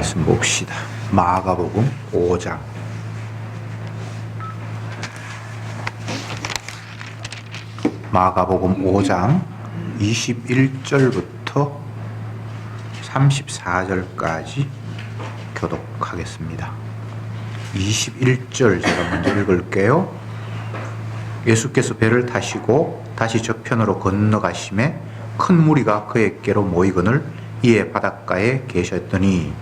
말씀 봅시다. 마가복음 5장. 마가복음 5장 21절부터 34절까지 교독하겠습니다. 21절 제가 먼저 읽을게요. 예수께서 배를 타시고 다시 저편으로 건너가심에 큰 무리가 그에게로 모이거늘 이에 바닷가에 계셨더니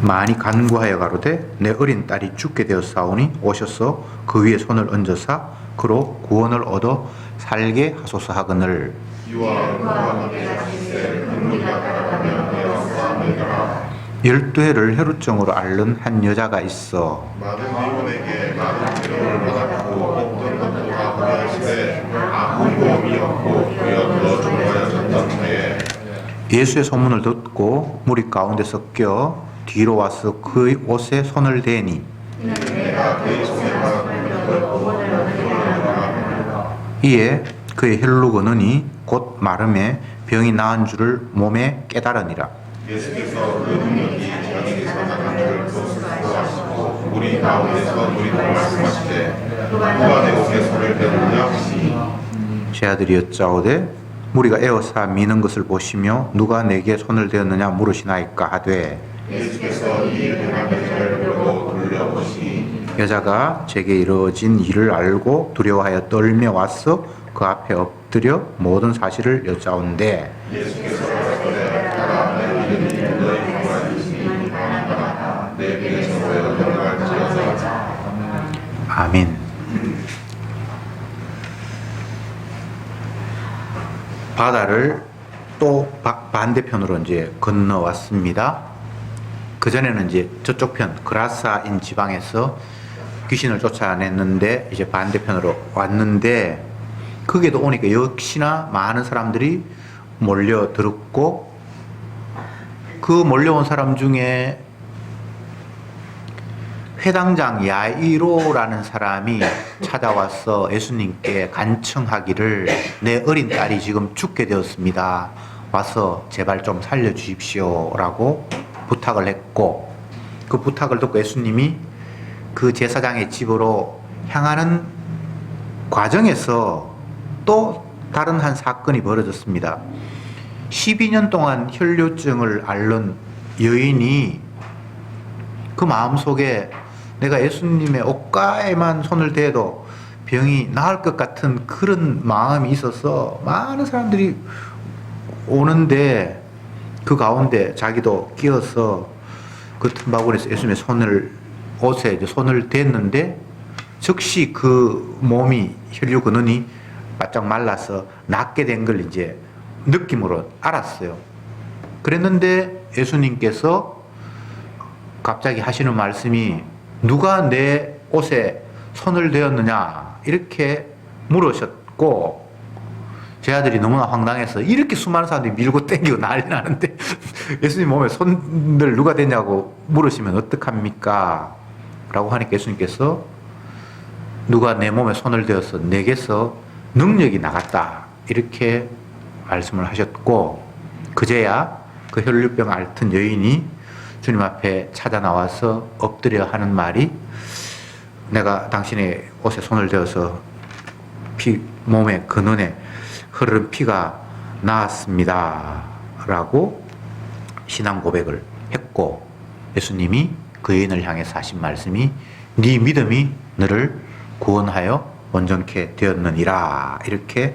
많이 간구하여 가로되 내 어린 딸이 죽게 되었사오니 오셔서 그 위에 손을 얹어사 그로 구원을 얻어 살게 하소서 하거늘 열두 해를 혈루증으로 앓는 한 여자가 있어 많은 의원에게 많은 위로를 받았고 어떤 것도 다 후회하시되 아무 도움이 없고 오히려 더 좋아졌던 후에 예수의 소문을 듣고 무리 가운데서 껴 뒤로 와서 그의 옷에 손을 대니 내가 그의 손에 받은 걸 보고 이에 그의 혈루 거느니 곧 마름에 병이 나은 줄을 몸에 깨달으니라. 예수께서 그 능력이 자기에게서 나간 줄 보시고 우리 가운데서 우리도 말씀하시되 누가 내 옷에 손을 대느냐 하시니 제 아들이 여짜오되 무리가 에워싸 미는 것을 보시며 누가 내게 손을 대었느냐 물으시나이까 하되 예수께서 이 행한 여자를 보고 돌려보시니 여자가 제게 이루어진 일을 알고 두려워하여 떨며 와서 그 앞에 엎드려 모든 사실을 여짜온대 예수께서 가라사대 따라 내 이름이 너희 구원이시니 가나다 내 배에서 내려갈지어다. 아멘. 바다를 또 반대편으로 이제 건너왔습니다. 그전에는 이제 저쪽 편 그라사인 지방에서 귀신을 쫓아냈는데 이제 반대편으로 왔는데 거기에도 오니까 역시나 많은 사람들이 몰려들었고 그 몰려온 사람 중에 회당장 야이로라는 사람이 찾아와서 예수님께 간청하기를 내 어린 딸이 지금 죽게 되었습니다. 와서 제발 좀 살려주십시오 라고 부탁을 했고 그 부탁을 듣고 예수님이 그 제사장의 집으로 향하는 과정에서 또 다른 한 사건이 벌어졌습니다. 12년 동안 혈류증을 앓는 여인이 그 마음속에 내가 예수님의 옷가에만 손을 대도 병이 나을 것 같은 그런 마음이 있어서 많은 사람들이 오는데 그 가운데 자기도 끼어서 그 틈바구니에서 예수님의 옷에 이제 손을 댔는데 즉시 그 몸이 혈류 근원이 바짝 말라서 낫게 된 걸 이제 느낌으로 알았어요. 그랬는데 예수님께서 갑자기 하시는 말씀이 누가 내 옷에 손을 대었느냐 이렇게 물으셨고 제 아들이 너무나 황당해서 이렇게 수많은 사람들이 밀고 땡기고 난리 나는데 예수님 몸에 손을 누가 대냐고 물으시면 어떡합니까? 라고 하니까 예수님께서 누가 내 몸에 손을 대어서 내게서 능력이 나갔다 이렇게 말씀을 하셨고 그제야 그 혈류병 앓던 여인이 주님 앞에 찾아 나와서 엎드려 하는 말이 내가 당신의 옷에 손을 대어서 몸의 근원에 흐르는 피가 나았습니다 라고 신앙 고백을 했고 예수님이 그 여인을 향해서 하신 말씀이 네 믿음이 너를 구원하여 온전케 되었느니라 이렇게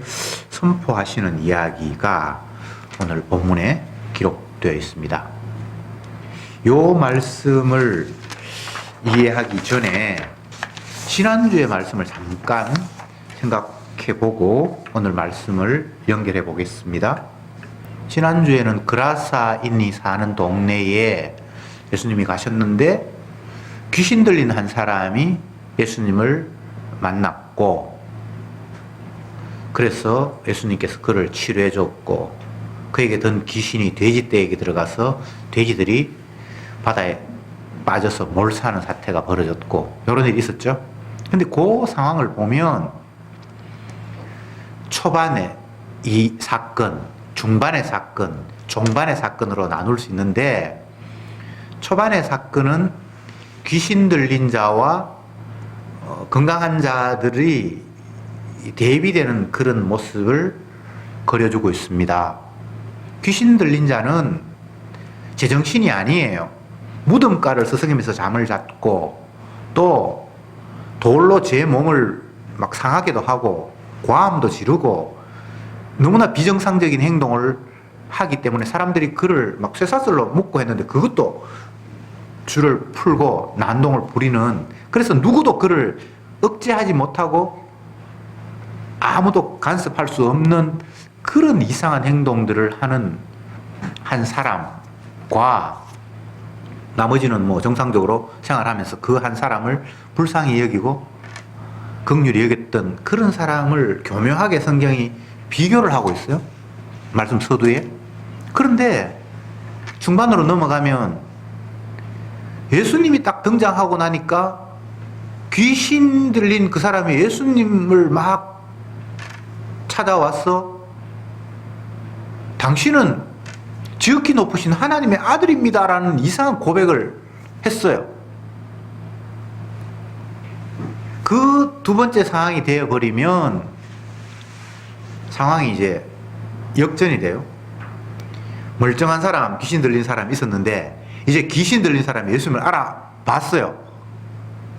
선포하시는 이야기가 오늘 본문에 기록되어 있습니다. 요 말씀을 이해하기 전에 지난주의 말씀을 잠깐 생각해 보고 오늘 말씀을 연결해 보겠습니다. 지난주에는 그라사인이 사는 동네에 예수님이 가셨는데 귀신 들린 한 사람이 예수님을 만났고 그래서 예수님께서 그를 치료해 줬고 그에게 든 귀신이 돼지떼에게 들어가서 돼지들이 바다에 빠져서 몰사하는 사태가 벌어졌고 이런 일이 있었죠. 근데 그 상황을 보면 초반에 이 사건, 중반의 사건, 종반의 사건으로 나눌 수 있는데, 초반의 사건은 귀신 들린 자와 건강한 자들이 대비되는 그런 모습을 그려주고 있습니다. 귀신 들린 자는 제정신이 아니에요. 무덤가를 서성이면서 잠을 잤고, 또 돌로 제 몸을 막 상하게도 하고 고함도 지르고 너무나 비정상적인 행동을 하기 때문에 사람들이 그를 막 쇠사슬로 묶고 했는데, 그것도 줄을 풀고 난동을 부리는, 그래서 누구도 그를 억제하지 못하고 아무도 간섭할 수 없는 그런 이상한 행동들을 하는 한 사람과, 나머지는 뭐 정상적으로 생활하면서 그 한 사람을 불쌍히 여기고 긍휼히 여겼던 그런 사람을 교묘하게 성경이 비교를 하고 있어요. 말씀 서두에. 그런데 중반으로 넘어가면 예수님이 딱 등장하고 나니까 귀신 들린 그 사람이 예수님을 막 찾아와서 당신은 지극히 높으신 하나님의 아들입니다라는 이상한 고백을 했어요. 그 두 번째 상황이 되어버리면 상황이 이제 역전이 돼요. 멀쩡한 사람, 귀신 들린 사람이 있었는데 이제 귀신 들린 사람이 예수님을 알아봤어요.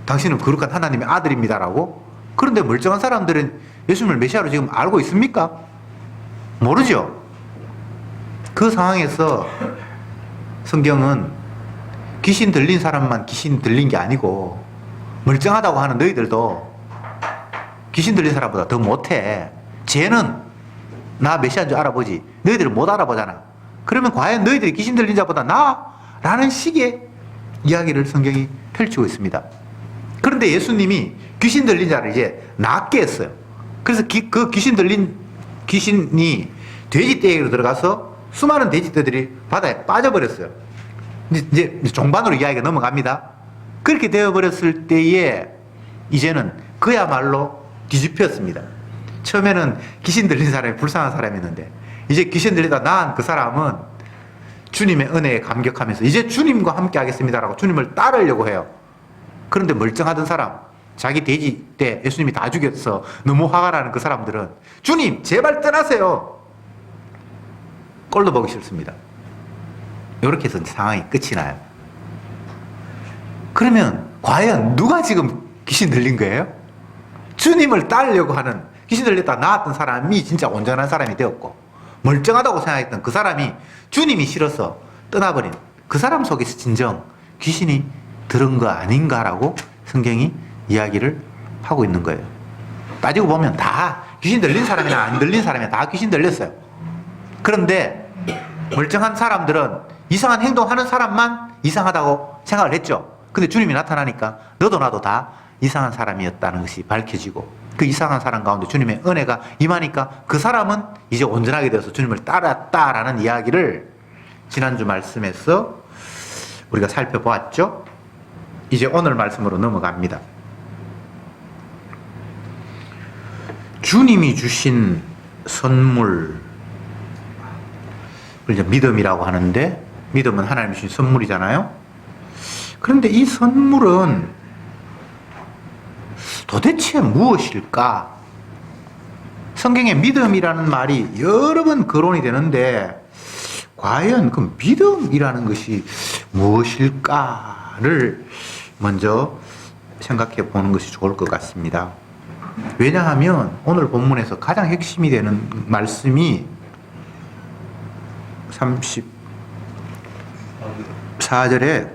당신은 거룩한 하나님의 아들입니다라고. 그런데 멀쩡한 사람들은 예수님을 메시아로 지금 알고 있습니까? 모르죠. 그 상황에서 성경은 귀신 들린 사람만 귀신 들린 게 아니고 멀쩡하다고 하는 너희들도 귀신 들린 사람보다 더 못해. 쟤는 나 메시아인 줄 알아보지. 너희들은 못 알아보잖아. 그러면 과연 너희들이 귀신 들린 자보다 나아? 라는 식의 이야기를 성경이 펼치고 있습니다. 그런데 예수님이 귀신 들린 자를 이제 낫게 했어요. 그래서 그 귀신 들린 귀신이 돼지떼기로 들어가서 수많은 돼지떼들이 바다에 빠져버렸어요. 이제 종반으로 이야기가 넘어갑니다. 그렇게 되어버렸을 때에 이제는 그야말로 뒤집혔습니다. 처음에는 귀신 들린 사람이 불쌍한 사람이었는데 이제 귀신 들리다 나은 그 사람은 주님의 은혜에 감격하면서 이제 주님과 함께 하겠습니다라고 주님을 따르려고 해요. 그런데 멀쩡하던 사람, 자기 돼지 때 예수님이 다 죽였어 너무 화가 나는 그 사람들은 주님 제발 떠나세요. 꼴도 보기 싫습니다. 이렇게 해서 상황이 끝이 나요. 그러면 과연 누가 지금 귀신 들린 거예요? 주님을 따르려고 하는, 귀신 들렸다 나았던 사람이 진짜 온전한 사람이 되었고, 멀쩡하다고 생각했던 그 사람이 주님이 싫어서 떠나버린 그 사람 속에서 진정 귀신이 들은 거 아닌가라고 성경이 이야기를 하고 있는 거예요. 따지고 보면 다 귀신 들린 사람이나 안 들린 사람이나 다 귀신 들렸어요. 그런데 멀쩡한 사람들은 이상한 행동하는 사람만 이상하다고 생각을 했죠. 근데 주님이 나타나니까 너도 나도 다 이상한 사람이었다는 것이 밝혀지고, 그 이상한 사람 가운데 주님의 은혜가 임하니까 그 사람은 이제 온전하게 되어서 주님을 따랐다라는 이야기를 지난주 말씀에서 우리가 살펴보았죠. 이제 오늘 말씀으로 넘어갑니다. 주님이 주신 선물, 이제 믿음이라고 하는데, 믿음은 하나님이 주신 선물이잖아요. 그런데 이 선물은 도대체 무엇일까? 성경에 믿음이라는 말이 여러 번 거론이 되는데 과연 그 믿음이라는 것이 무엇일까를 먼저 생각해 보는 것이 좋을 것 같습니다. 왜냐하면 오늘 본문에서 가장 핵심이 되는 말씀이 34절에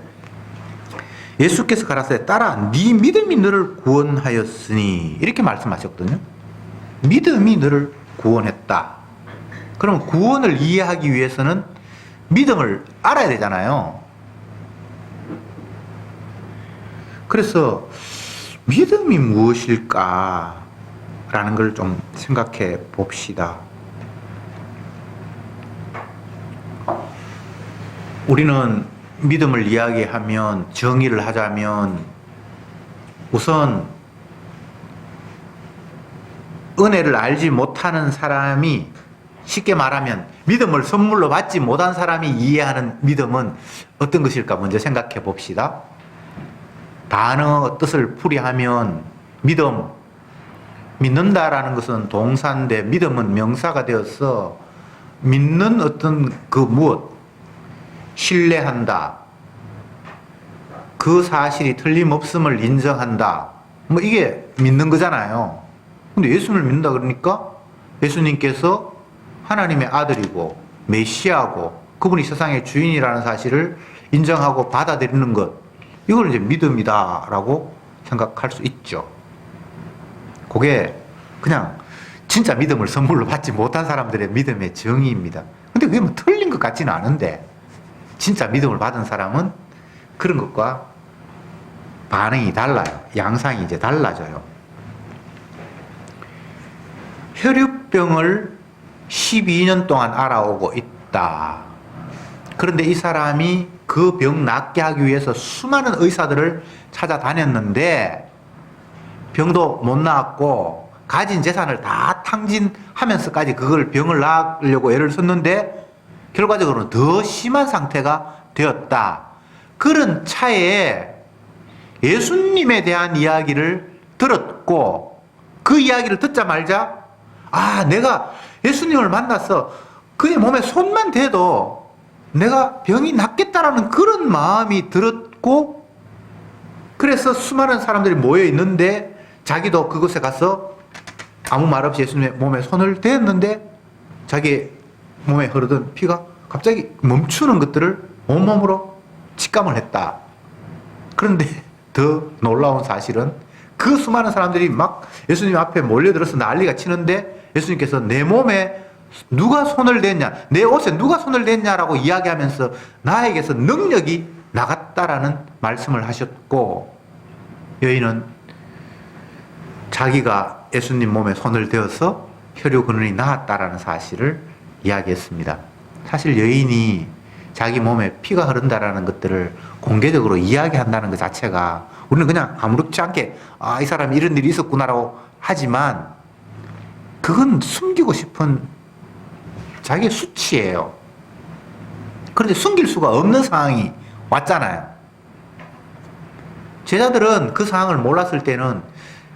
예수께서 가라사대 따라 네 믿음이 너를 구원하였으니 이렇게 말씀하셨거든요. 믿음이 너를 구원했다. 그럼 구원을 이해하기 위해서는 믿음을 알아야 되잖아요. 그래서 믿음이 무엇일까? 라는 걸 좀 생각해 봅시다. 우리는 믿음을 이야기하면, 정의를 하자면 우선 은혜를 알지 못하는 사람이 쉽게 말하면 믿음을 선물로 받지 못한 사람이 이해하는 믿음은 어떤 것일까 먼저 생각해 봅시다. 단어 뜻을 풀이하면 믿음, 믿는다라는 것은 동사인데 믿음은 명사가 되어서 믿는 어떤 그 무엇, 신뢰한다, 그 사실이 틀림없음을 인정한다, 뭐 이게 믿는 거잖아요. 근데 예수님을 믿는다 그러니까 예수님께서 하나님의 아들이고 메시아고 그분이 세상의 주인이라는 사실을 인정하고 받아들이는 것, 이걸 이제 믿음이다라고 생각할 수 있죠. 그게 그냥 진짜 믿음을 선물로 받지 못한 사람들의 믿음의 정의입니다. 근데 그게 뭐 틀린 것 같지는 않은데, 진짜 믿음을 받은 사람은 그런 것과 반응이 달라요. 양상이 이제 달라져요. 혈육병을 12년 동안 알아오고 있다. 그런데 이 사람이 그 병 낫게 하기 위해서 수많은 의사들을 찾아다녔는데 병도 못 나았고 가진 재산을 다 탕진하면서까지 그걸 병을 나으려고 애를 썼는데 결과적으로는 더 심한 상태가 되었다. 그런 차에 예수님에 대한 이야기를 들었고 그 이야기를 듣자마자 내가 예수님을 만나서 그의 몸에 손만 대도 내가 병이 낫겠다라는 그런 마음이 들었고, 그래서 수많은 사람들이 모여 있는데 자기도 그곳에 가서 아무 말 없이 예수님의 몸에 손을 대었는데 자기 몸에 흐르던 피가 갑자기 멈추는 것들을 온몸으로 직감을 했다. 그런데 더 놀라운 사실은 그 수많은 사람들이 막 예수님 앞에 몰려들어서 난리가 치는데 예수님께서 내 몸에 누가 손을 댔냐, 내 옷에 누가 손을 댔냐라고 이야기하면서 나에게서 능력이 나갔다라는 말씀을 하셨고, 여인은 자기가 예수님 몸에 손을 대어서 혈류근원이 나았다라는 사실을 이야기했습니다. 사실 여인이 자기 몸에 피가 흐른다라는 것들을 공개적으로 이야기한다는 것 자체가 우리는 그냥 아무렇지 않게 이 사람이 이런 일이 있었구나라고 하지만 그건 숨기고 싶은 자기의 수치예요. 그런데 숨길 수가 없는 상황이 왔잖아요. 제자들은 그 상황을 몰랐을 때는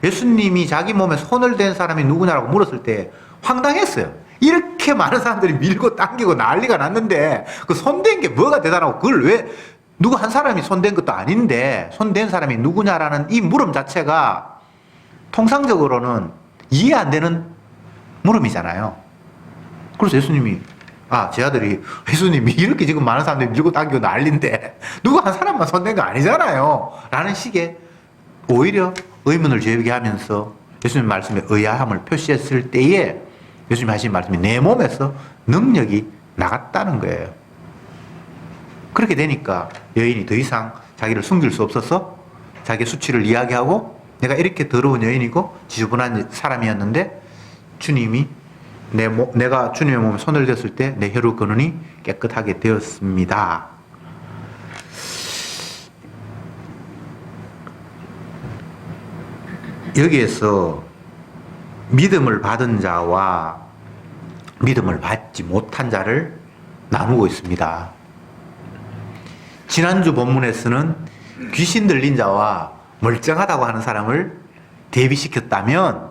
예수님이 자기 몸에 손을 댄 사람이 누구냐라고 물었을 때 황당했어요. 이렇게 많은 사람들이 밀고 당기고 난리가 났는데 그 손댄 게 뭐가 대단하고 그걸 왜 누구 한 사람이 손댄 것도 아닌데 손댄 사람이 누구냐라는 이 물음 자체가 통상적으로는 이해 안 되는 물음이잖아요. 그래서 예수님이 제 아들이 예수님이 이렇게 지금 많은 사람들이 밀고 당기고 난리인데 누구 한 사람만 손댄 거 아니잖아요 라는 식의 오히려 의문을 제기하면서 예수님 말씀에 의아함을 표시했을 때에 예수님이 하신 말씀이 내 몸에서 능력이 나갔다는 거예요. 그렇게 되니까 여인이 더 이상 자기를 숨길 수 없어서 자기의 수치를 이야기하고 내가 이렇게 더러운 여인이고 지저분한 사람이었는데 주님이 내가 주님의 몸에 손을 댔을 때 내 혈육 근원이 깨끗하게 되었습니다. 여기에서 믿음을 받은 자와 믿음을 받지 못한 자를 나누고 있습니다. 지난주 본문에서는 귀신 들린 자와 멀쩡하다고 하는 사람을 대비시켰다면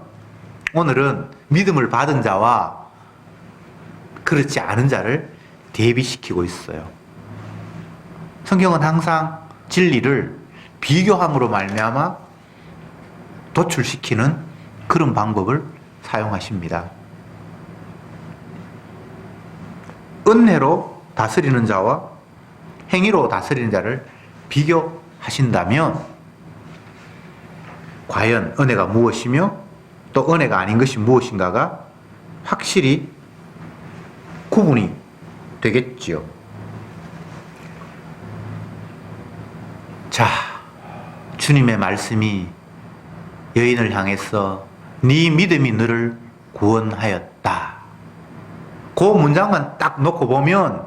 오늘은 믿음을 받은 자와 그렇지 않은 자를 대비시키고 있어요. 성경은 항상 진리를 비교함으로 말미암아 도출시키는 그런 방법을 사용하십니다. 은혜로 다스리는 자와 행위로 다스리는 자를 비교하신다면 과연 은혜가 무엇이며 또 은혜가 아닌 것이 무엇인가가 확실히 구분이 되겠지요. 자, 주님의 말씀이 여인을 향해서 네 믿음이 너를 구원하였다. 그 문장만 딱 놓고 보면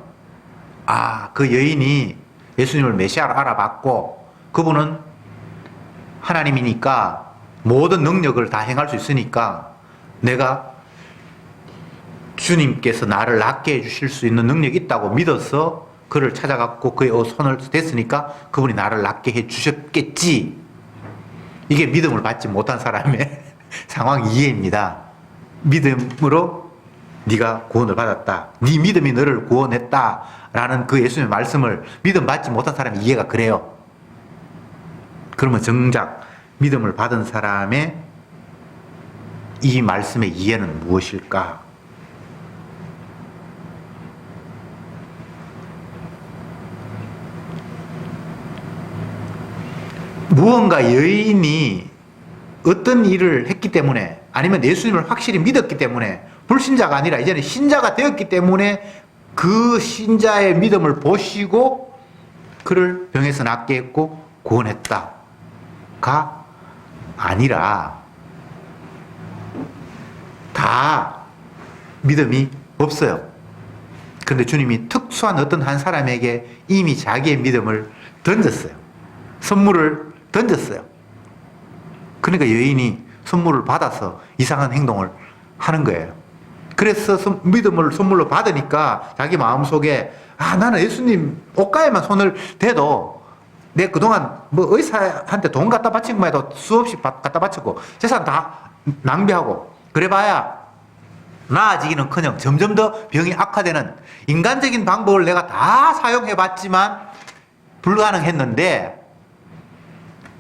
그 여인이 예수님을 메시아로 알아봤고 그분은 하나님이니까 모든 능력을 다 행할 수 있으니까 내가 주님께서 나를 낫게 해주실 수 있는 능력이 있다고 믿어서 그를 찾아갔고 그의 손을 댔으니까 그분이 나를 낫게 해주셨겠지. 이게 믿음을 받지 못한 사람의 상황 이해입니다. 믿음으로 네가 구원을 받았다. 네 믿음이 너를 구원했다. 라는 그 예수님의 말씀을 믿음 받지 못한 사람이 이해가 그래요. 그러면 정작 믿음을 받은 사람의 이 말씀의 이해는 무엇일까? 무언가 여인이 어떤 일을 했기 때문에 아니면 예수님을 확실히 믿었기 때문에 불신자가 아니라 이제는 신자가 되었기 때문에 그 신자의 믿음을 보시고 그를 병에서 낫게 했고 구원했다가 아니라 다 믿음이 없어요. 그런데 주님이 특수한 어떤 한 사람에게 이미 자기의 믿음을 던졌어요. 선물을 던졌어요. 그러니까 여인이 선물을 받아서 이상한 행동을 하는 거예요. 그래서 믿음을 선물로 받으니까 자기 마음속에 나는 예수님 옷가에만 손을 대도 내 그동안 뭐 의사한테 돈 갖다 바친 것만 해도 수없이 갖다 바쳤고 재산 다 낭비하고 그래봐야 나아지기는커녕 점점 더 병이 악화되는 인간적인 방법을 내가 다 사용해봤지만 불가능했는데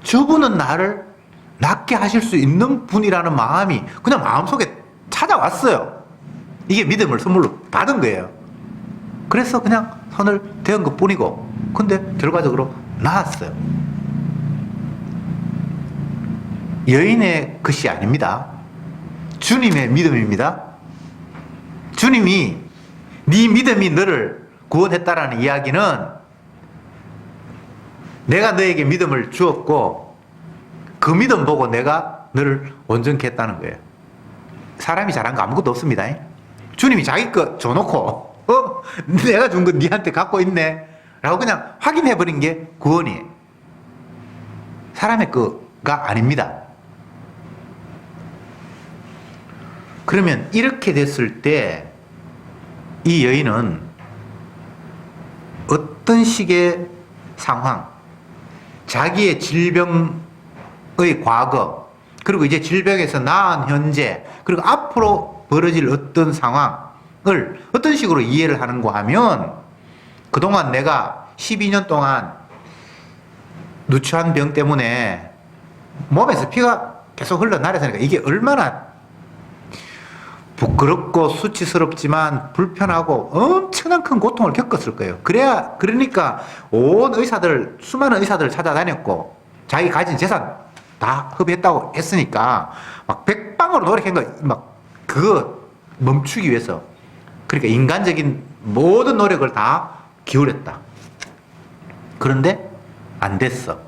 저분은 나를 낫게 하실 수 있는 분이라는 마음이 그냥 마음속에 찾아왔어요. 이게 믿음을 선물로 받은 거예요. 그래서 그냥 손을 대은 것 뿐이고 근데 결과적으로 나았어요. 여인의 것이 아닙니다. 주님의 믿음입니다. 주님이 네 믿음이 너를 구원했다라는 이야기는 내가 너에게 믿음을 주었고 그 믿음 보고 내가 너를 온전케 했다는 거예요. 사람이 잘한 거 아무것도 없습니다. 주님이 자기 거 줘놓고 내가 준 거 니한테 갖고 있네 라고 그냥 확인해버린 게 구원이에요. 사람의 거가 아닙니다. 그러면 이렇게 됐을 때 이 여인은 어떤 식의 상황, 자기의 질병의 과거, 그리고 이제 질병에서 나은 현재, 그리고 앞으로 벌어질 어떤 상황을 어떤 식으로 이해를 하는가 하면 그동안 내가 12년 동안 누추한 병 때문에 몸에서 피가 계속 흘러나려서니까 이게 얼마나 부끄럽고 수치스럽지만 불편하고 엄청난 큰 고통을 겪었을 거예요. 그러니까 온 의사들, 수많은 의사들을 찾아다녔고 자기 가진 재산 다 흡입했다고 했으니까 막 백방으로 노력한 거 막 그거 멈추기 위해서 그러니까 인간적인 모든 노력을 다 기울였다. 그런데 안 됐어.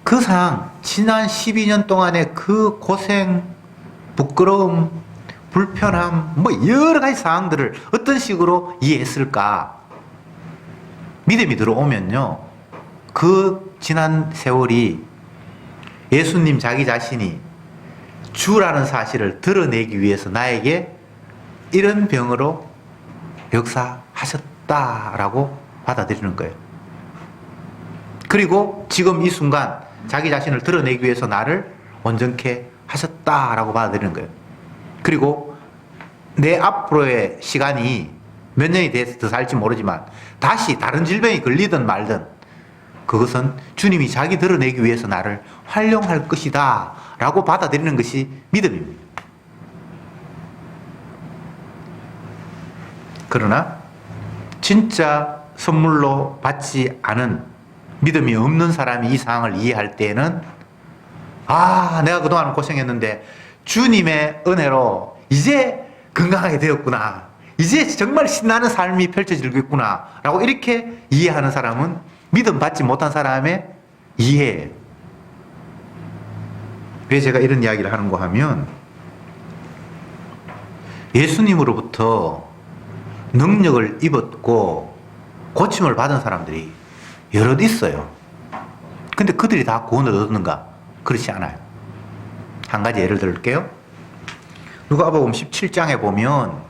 그 상황, 지난 12년 동안의 그 고생, 부끄러움, 불편함, 뭐 여러 가지 상황들을 어떤 식으로 이해했을까? 믿음이 들어오면요, 그 지난 세월이 예수님 자기 자신이 주라는 사실을 드러내기 위해서 나에게 이런 병으로 역사하셨다라고 받아들이는 거예요. 그리고 지금 이 순간 자기 자신을 드러내기 위해서 나를 온전케 하셨다라고 받아들이는 거예요. 그리고 내 앞으로의 시간이 몇 년이 돼서 더 살지 모르지만 다시 다른 질병이 걸리든 말든 그것은 주님이 자기 드러내기 위해서 나를 활용할 것이다 라고 받아들이는 것이 믿음입니다. 그러나 진짜 선물로 받지 않은 믿음이 없는 사람이 이 상황을 이해할 때에는 내가 그동안 고생했는데 주님의 은혜로 이제 건강하게 되었구나. 이제 정말 신나는 삶이 펼쳐지겠구나. 라고 이렇게 이해하는 사람은 믿음 받지 못한 사람의 이해예요. 왜 제가 이런 이야기를 하는가 하면 예수님으로부터 능력을 입었고 고침을 받은 사람들이 여럿 있어요. 근데 그들이 다 구원을 얻었는가? 그렇지 않아요. 한 가지 예를 들을게요. 누가복음 17장에 보면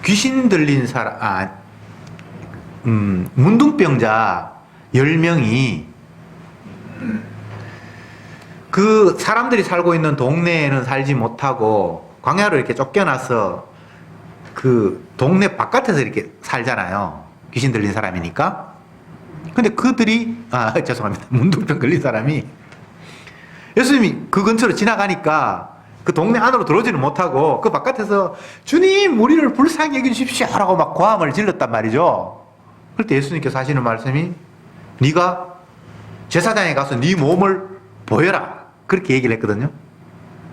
귀신 들린 사람, 문둥병자 10명이 그 사람들이 살고 있는 동네에는 살지 못하고 광야로 이렇게 쫓겨나서 그 동네 바깥에서 이렇게 살잖아요. 귀신 들린 사람이니까. 근데 그들이, 죄송합니다. 문둥병 걸린 사람이 예수님이 그 근처로 지나가니까 그 동네 안으로 들어오지는 못하고 그 바깥에서 주님, 우리를 불쌍히 여겨주십시오 라고 막 고함을 질렀단 말이죠. 그럴 때 예수님께서 하시는 말씀이 네가 제사장에 가서 네 몸을 보여라, 그렇게 얘기를 했거든요.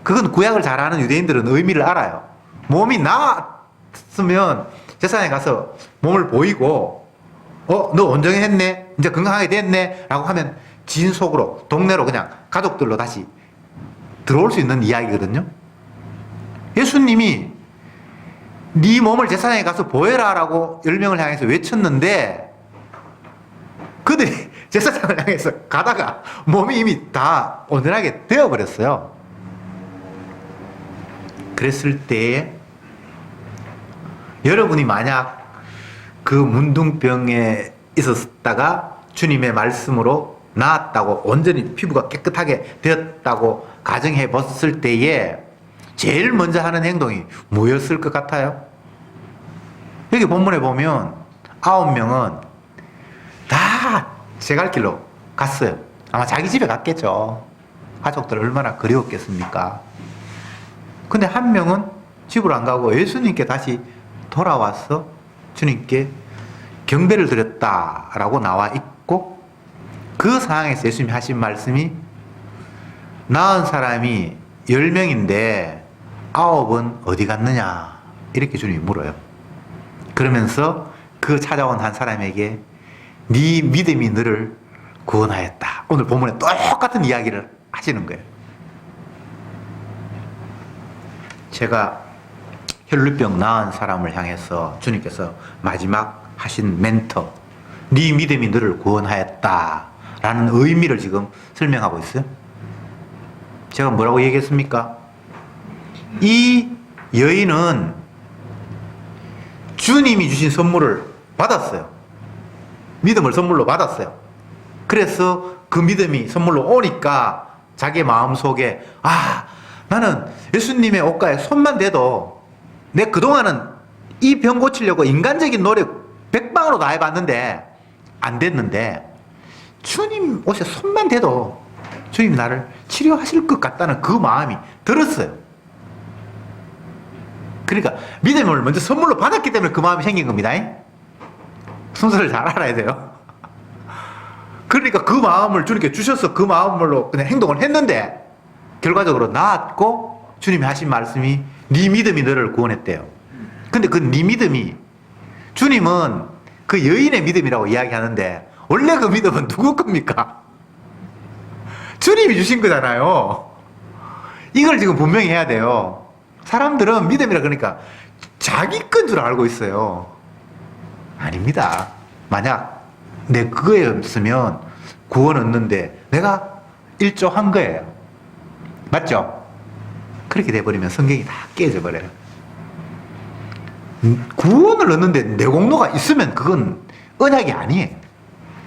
그건 구약을 잘 아는 유대인들은 의미를 알아요. 몸이 나았으면 제사장에 가서 몸을 보이고 너 온정했네, 이제 건강하게 됐네 라고 하면 지인 속으로 동네로 그냥 가족들로 다시 들어올 수 있는 이야기거든요. 예수님이 네 몸을 제사장에 가서 보여라 라고 10명을 향해서 외쳤는데 그들이 제사장을 향해서 가다가 몸이 이미 다 온전하게 되어버렸어요. 그랬을 때에 여러분이 만약 그 문둥병에 있었다가 주님의 말씀으로 나았다고, 온전히 피부가 깨끗하게 되었다고 가정해 봤을 때에 제일 먼저 하는 행동이 뭐였을 것 같아요? 여기 본문에 보면 9명은 다 제 갈 길로 갔어요. 아마 자기 집에 갔겠죠. 가족들 얼마나 그리웠겠습니까? 근데 한 명은 집으로 안 가고 예수님께 다시 돌아와서 주님께 경배를 드렸다라고 나와 있고, 그 상황에서 예수님이 하신 말씀이 나은 사람이 10명인데 9은 어디 갔느냐, 이렇게 주님이 물어요. 그러면서 그 찾아온 한 사람에게 네 믿음이 너를 구원하였다, 오늘 본문에 똑같은 이야기를 하시는 거예요. 제가 혈루병 나은 사람을 향해서 주님께서 마지막 하신 멘토, 네 믿음이 너를 구원하였다 라는 의미를 지금 설명하고 있어요. 제가 뭐라고 얘기했습니까? 이 여인은 주님이 주신 선물을 받았어요. 믿음을 선물로 받았어요. 그래서 그 믿음이 선물로 오니까 자기 마음속에 나는 예수님의 옷가에 손만 대도, 내 그동안은 이 병 고치려고 인간적인 노력 백방으로 다 해봤는데 안 됐는데 주님 옷에 손만 대도 주님이 나를 치료하실 것 같다는 그 마음이 들었어요. 그러니까 믿음을 먼저 선물로 받았기 때문에 그 마음이 생긴 겁니다. 순서를 잘 알아야 돼요. 그러니까 그 마음을 주님께 주셔서 그 마음으로 그냥 행동을 했는데 결과적으로 나았고, 주님이 하신 말씀이 네 믿음이 너를 구원했대요. 근데 그 네 믿음이, 주님은 그 여인의 믿음이라고 이야기하는데 원래 그 믿음은 누구 겁니까? 주님이 주신 거잖아요. 이걸 지금 분명히 해야 돼요. 사람들은 믿음이라 그러니까 자기 건 줄 알고 있어요. 아닙니다. 만약 내 그거에 없으면 구원 얻는데 내가 일조한 거예요. 맞죠? 그렇게 돼버리면 성경이 다 깨져 버려요. 구원을 얻는데 내 공로가 있으면 그건 언약이 아니에요.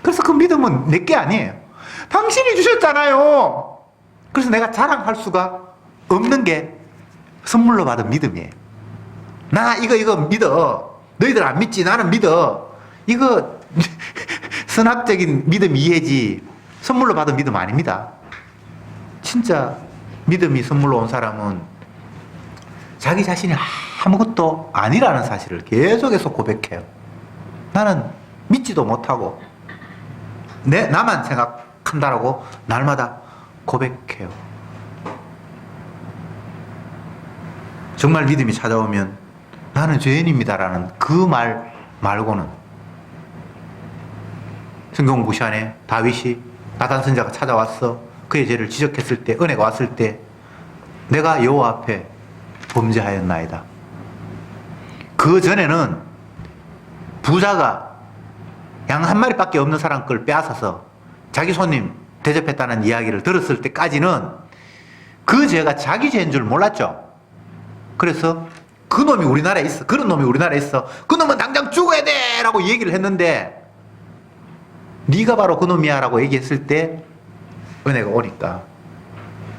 그래서 그 믿음은 내 게 아니에요. 당신이 주셨잖아요. 그래서 내가 자랑할 수가 없는 게 선물로 받은 믿음이에요. 나 이거 믿어. 너희들 안 믿지? 나는 믿어. 이거 선학적인 믿음 이해지 선물로 받은 믿음 아닙니다. 진짜 믿음이 선물로 온 사람은 자기 자신이 아무것도 아니라는 사실을 계속해서 고백해요. 나는 믿지도 못하고 나만 생각한다라고 날마다 고백해요. 정말 믿음이 찾아오면 나는 죄인입니다라는 그 말 말고는, 성경 공부 시간에 다윗이 나단 선지자가 찾아왔어 그의 죄를 지적했을 때, 은혜가 왔을 때 내가 여호와 앞에 범죄하였나이다. 그 전에는 부자가 양 한 마리밖에 없는 사람 걸 빼앗아서 자기 손님 대접했다는 이야기를 들었을 때까지는 그 죄가 자기 죄인 줄 몰랐죠. 그래서 그 놈이 우리나라에 있어. 그런 놈이 우리나라에 있어. 그 놈은 당장 죽어야 돼! 라고 얘기를 했는데 네가 바로 그 놈이야 라고 얘기했을 때 은혜가 오니까,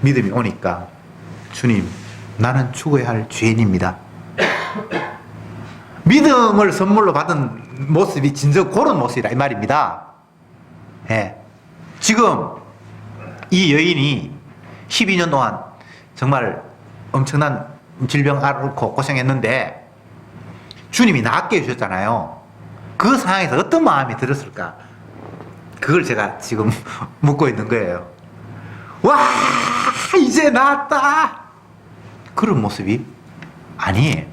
믿음이 오니까, 주님, 나는 죽어야 할 죄인입니다. 믿음을 선물로 받은 모습이 진정 그런 모습이다 이 말입니다. 예. 지금 이 여인이 12년 동안 정말 엄청난 질병 앓고 고생했는데 주님이 낫게 해주셨잖아요. 그 상황에서 어떤 마음이 들었을까? 그걸 제가 지금 묻고 있는 거예요. 와, 이제 낫다! 그런 모습이 아니에요.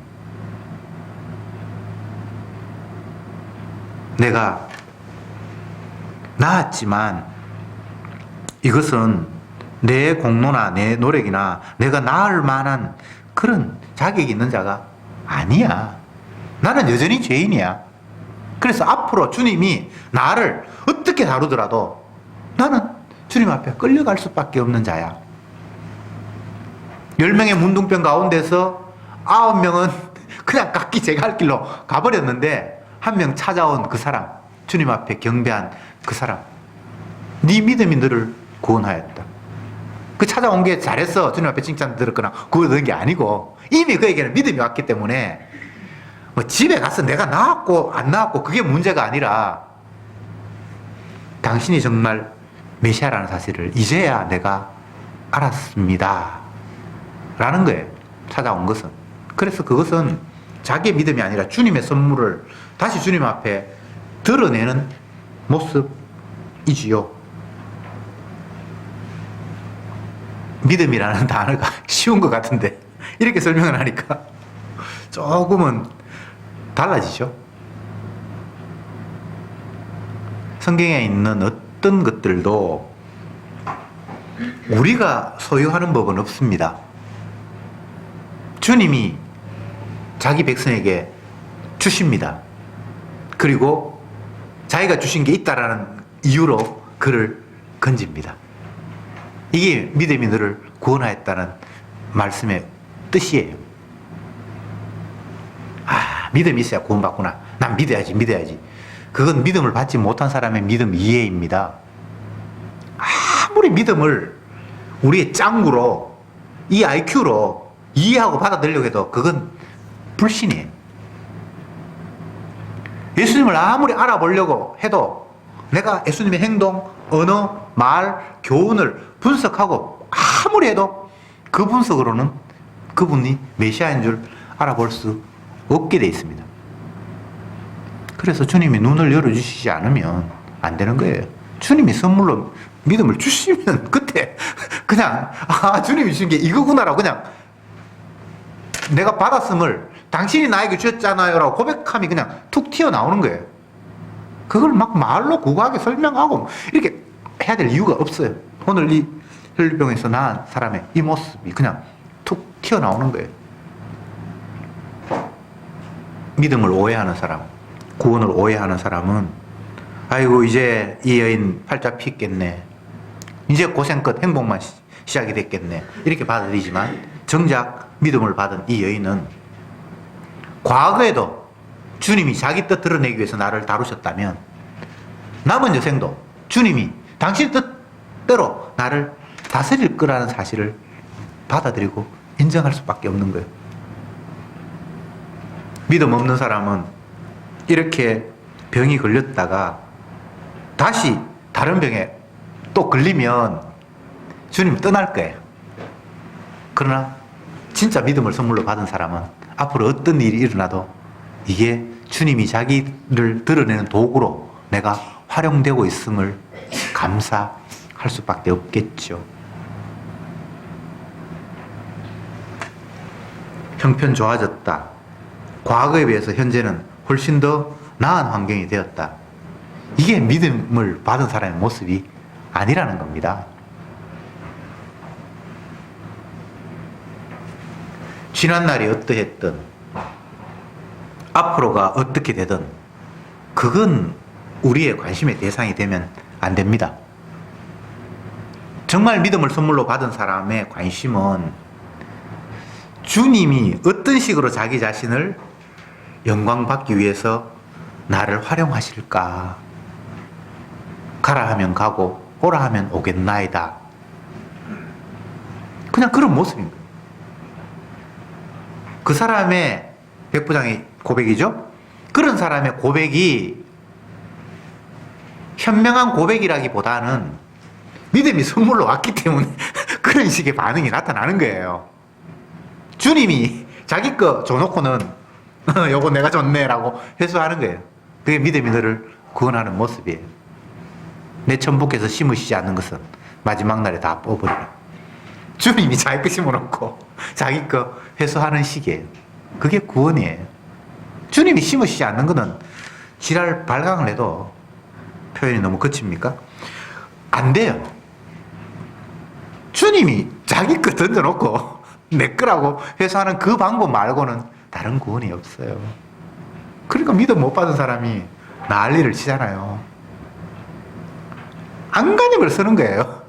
내가 나았지만 이것은 내 공로나 내 노력이나 내가 나을 만한 그런 자격이 있는 자가 아니야. 나는 여전히 죄인이야. 그래서 앞으로 주님이 나를 어떻게 다루더라도 나는 주님 앞에 끌려갈 수밖에 없는 자야. 10명의 문둥병 가운데서 9명은 그냥 각기 제가 할 길로 가버렸는데 한 명 찾아온 그 사람, 주님 앞에 경배한 그 사람, 네 믿음이 너를 구원하였다. 그 찾아온 게 잘했어, 주님 앞에 칭찬 들었거나 구원된 게 아니고 이미 그에게는 믿음이 왔기 때문에 뭐 집에 가서 내가 나았고 안 나았고 그게 문제가 아니라 당신이 정말 메시아라는 사실을 이제야 내가 알았습니다 라는 거예요. 찾아온 것은. 그래서 그것은 자기의 믿음이 아니라 주님의 선물을 다시 주님 앞에 드러내는 모습이지요. 믿음이라는 단어가 쉬운 것 같은데 이렇게 설명을 하니까 조금은 달라지죠. 성경에 있는 어떤 것들도 우리가 소유하는 법은 없습니다. 주님이 자기 백성에게 주십니다. 그리고 자기가 주신 게 있다라는 이유로 그를 건집니다. 이게 믿음이 너를 구원하였다는 말씀의 뜻이에요. 아, 믿음이 있어야 구원받구나. 난 믿어야지. 그건 믿음을 받지 못한 사람의 믿음 이해입니다. 아무리 믿음을 우리의 짱구로, 이 IQ로 이해하고 받아들이려고 해도 그건 불신이에요. 예수님을 아무리 알아보려고 해도 내가 예수님의 행동, 언어, 말, 교훈을 분석하고 아무리 해도 그 분석으로는 그분이 메시아인 줄 알아볼 수 없게 돼 있습니다. 그래서 주님이 눈을 열어주시지 않으면 안 되는 거예요. 주님이 선물로 믿음을 주시면 그때 그냥 주님이 주신 게 이거구나라고 그냥 내가 받았음을 당신이 나에게 주셨잖아요 라고 고백함이 그냥 툭 튀어나오는 거예요. 그걸 막 말로 구구하게 설명하고 이렇게 해야 될 이유가 없어요. 오늘 이 혈류병에서 나은 사람의 이 모습이 그냥 툭 튀어나오는 거예요. 믿음을 오해하는 사람, 구원을 오해하는 사람은 아이고 이제 이 여인 팔자 피겠네, 이제 고생 끝 행복만 시작이 됐겠네 이렇게 받아들이지만 정작 믿음을 받은 이 여인은 과거에도 주님이 자기 뜻 드러내기 위해서 나를 다루셨다면 남은 여생도 주님이 당신 뜻대로 나를 다스릴 거라는 사실을 받아들이고 인정할 수밖에 없는 거예요. 믿음 없는 사람은 이렇게 병이 걸렸다가 다시 다른 병에 또 걸리면 주님 떠날 거예요. 그러나 진짜 믿음을 선물로 받은 사람은 앞으로 어떤 일이 일어나도 이게 주님이 자기를 드러내는 도구로 내가 활용되고 있음을 감사할 수밖에 없겠죠. 형편 좋아졌다. 과거에 비해서 현재는 훨씬 더 나은 환경이 되었다. 이게 믿음을 받은 사람의 모습이 아니라는 겁니다. 지난날이 어떠했든 앞으로가 어떻게 되든 그건 우리의 관심의 대상이 되면 안 됩니다. 정말 믿음을 선물로 받은 사람의 관심은 주님이 어떤 식으로 자기 자신을 영광받기 위해서 나를 활용하실까? 가라 하면 가고 오라 하면 오겠나이다. 그냥 그런 모습인 거예요. 그 사람의 백부장의 고백이죠. 그런 사람의 고백이 현명한 고백이라기보다는 믿음이 선물로 왔기 때문에 그런 식의 반응이 나타나는 거예요. 주님이 자기 거 줘놓고는 요거 내가 줬네 라고 회수하는 거예요. 그게 믿음이 너를 구원하는 모습이에요. 내 천부께서 심으시지 않는 것은 마지막 날에 다 뽑으리라. 주님이 자기 거 심어놓고 자기 거 회수하는 식이에요. 그게 구원이에요. 주님이 심으시지 않는 거는 지랄 발광을 해도 표현이 너무 거칩니까? 안 돼요. 주님이 자기 거 던져놓고 내 거라고 회수하는 그 방법 말고는 다른 구원이 없어요. 그러니까 믿음 못 받은 사람이 난리를 치잖아요. 안간힘을 쓰는 거예요.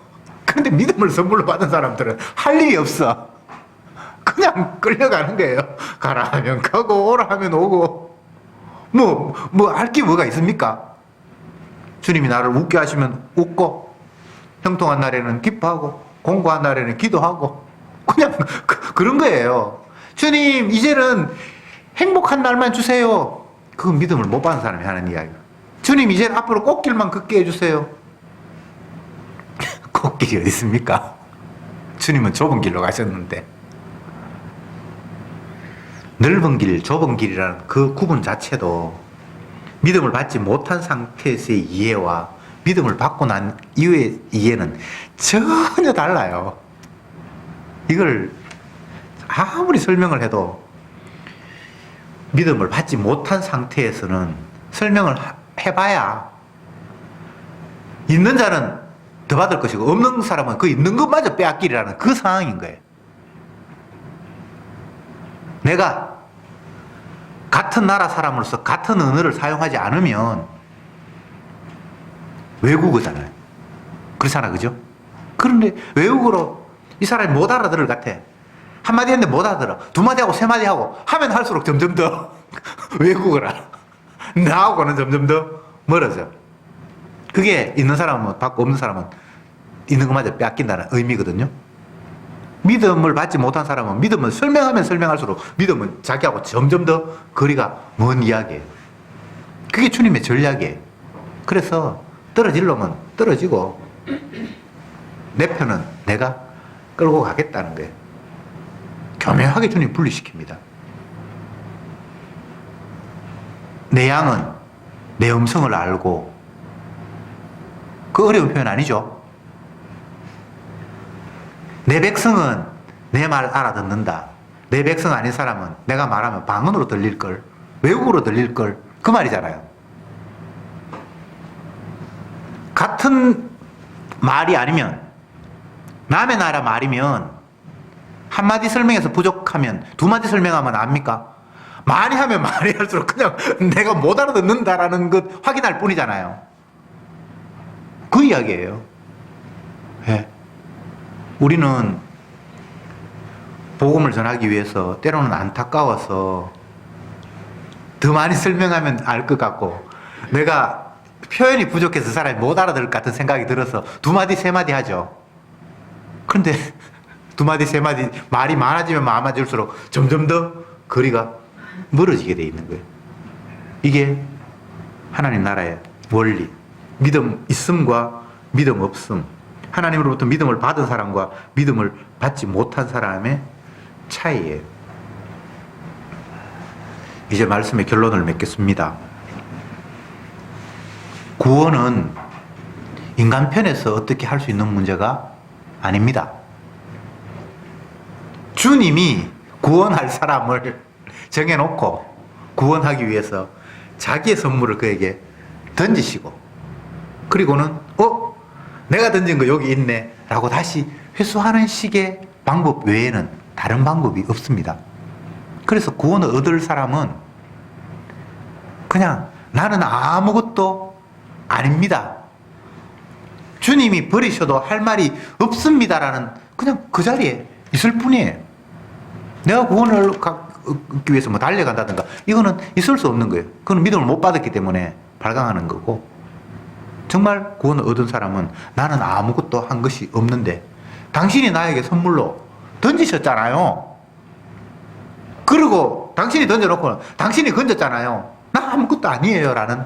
그런데 믿음을 선물로 받은 사람들은 할 일이 없어. 그냥 끌려가는 거예요. 가라 하면 가고 오라 하면 오고 할 게 뭐가 있습니까? 주님이 나를 웃게 하시면 웃고 형통한 날에는 기뻐하고 공고한 날에는 기도하고 그냥 그런 거예요. 주님 이제는 행복한 날만 주세요. 그건 믿음을 못 받은 사람이 하는 이야기예요. 주님 이제는 앞으로 꽃길만 걷게 해주세요. 꽃길이 어디 있습니까? 주님은 좁은 길로 가셨는데. 넓은 길, 좁은 길이라는 그 구분 자체도 믿음을 받지 못한 상태에서의 이해와 믿음을 받고 난 이후의 이해는 전혀 달라요. 이걸 아무리 설명을 해도 믿음을 받지 못한 상태에서는 설명을 해봐야 있는 자는 더 받을 것이고 없는 사람은 그 있는 것마저 빼앗기리라는 그 상황인 거예요. 내가 같은 나라 사람으로서 같은 언어를 사용하지 않으면 외국어잖아요. 그렇잖아, 그죠? 그런데 외국어로 이 사람이 못 알아들을 것 같아. 한마디 했는데 못 알아들어. 두 마디 하고 세 마디 하고 하면 할수록 점점 더 외국어라. 나하고는 점점 더 멀어져. 그게 있는 사람은 받고 없는 사람은 있는 것마저 빼앗긴다는 의미거든요. 믿음을 받지 못한 사람은 믿음을 설명하면 설명할수록 믿음은 자기하고 점점 더 거리가 먼 이야기예요. 그게 주님의 전략이에요. 그래서 떨어질 놈은 떨어지고 내 편은 내가 끌고 가겠다는 거예요. 교묘하게 주님 분리시킵니다. 내 양은 내 음성을 알고, 그 어려운 표현 아니죠? 내 백성은 내 말 알아듣는다. 내 백성 아닌 사람은 내가 말하면 방언으로 들릴걸, 외국어로 들릴걸, 그 말이잖아요. 같은 말이 아니면, 남의 나라 말이면 한마디 설명해서 부족하면 두 마디 설명하면 압니까? 많이 하면 많이 할수록 그냥 내가 못 알아듣는다라는 것 확인할 뿐이잖아요. 그 이야기예요. 네. 우리는 복음을 전하기 위해서 때로는 안타까워서 더 많이 설명하면 알 것 같고, 내가 표현이 부족해서 사람이 못 알아들을 것 같은 생각이 들어서 두 마디 세 마디 하죠. 그런데 두 마디 세 마디 말이 많아지면 많아질수록 점점 더 거리가 멀어지게 돼 있는 거예요. 이게 하나님 나라의 원리, 믿음 있음과 믿음 없음, 하나님으로부터 믿음을 받은 사람과 믿음을 받지 못한 사람의 차이예요. 이제 말씀의 결론을 맺겠습니다. 구원은 인간 편에서 어떻게 할 수 있는 문제가 아닙니다. 주님이 구원할 사람을 정해놓고 구원하기 위해서 자기의 선물을 그에게 던지시고, 그리고는 내가 던진 거 여기 있네 라고 다시 회수하는 식의 방법 외에는 다른 방법이 없습니다. 그래서 구원을 얻을 사람은 그냥 나는 아무것도 아닙니다, 주님이 버리셔도 할 말이 없습니다라는 그냥 그 자리에 있을 뿐이에요. 내가 구원을 얻기 위해서 뭐 달려간다든가 이거는 있을 수 없는 거예요. 그건 믿음을 못 받았기 때문에 발광하는 거고, 정말 구원을 얻은 사람은 나는 아무것도 한 것이 없는데 당신이 나에게 선물로 던지셨잖아요. 그리고 당신이 던져놓고 당신이 건졌잖아요. 나 아무것도 아니에요 라는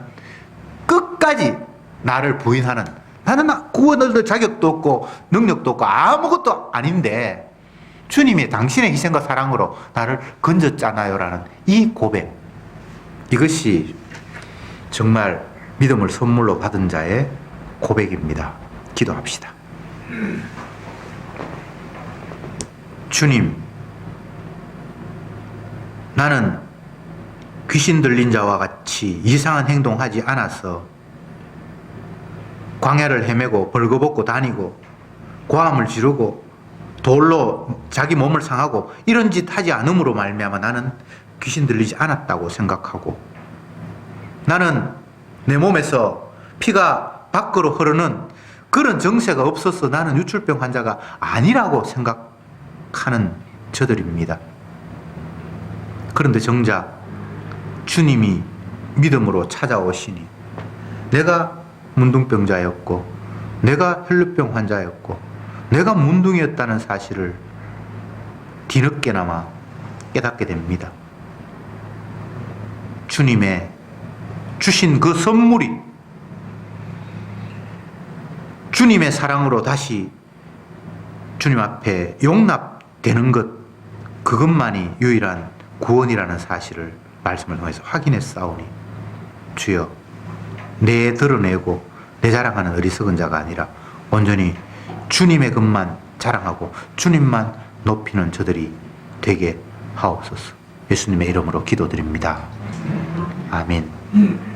끝까지 나를 부인하는, 나는 구원을 얻을 자격도 없고 능력도 없고 아무것도 아닌데 주님이 당신의 희생과 사랑으로 나를 건졌잖아요 라는 이 고백, 이것이 정말 믿음을 선물로 받은 자의 고백입니다. 기도합시다. 주님, 나는 귀신 들린 자와 같이 이상한 행동하지 않아서 광야를 헤매고 벌거벗고 다니고 고함을 지르고 돌로 자기 몸을 상하고 이런 짓 하지 않음으로 말미암아 나는 귀신 들리지 않았다고 생각하고, 나는 내 몸에서 피가 밖으로 흐르는 그런 정세가 없어서 나는 유출병 환자가 아니라고 생각하는 저들입니다. 그런데 정작 주님이 믿음으로 찾아오시니 내가 문둥병자였고 내가 혈루병 환자였고 내가 문둥이였다는 사실을 뒤늦게나마 깨닫게 됩니다. 주님의 주신 그 선물이 주님의 사랑으로 다시 주님 앞에 용납되는 것, 그것만이 유일한 구원이라는 사실을 말씀을 통해서 확인해 싸우니, 주여, 내 드러내고 내 자랑하는 어리석은 자가 아니라 온전히 주님의 것만 자랑하고 주님만 높이는 저들이 되게 하옵소서. 예수님의 이름으로 기도드립니다. 아멘.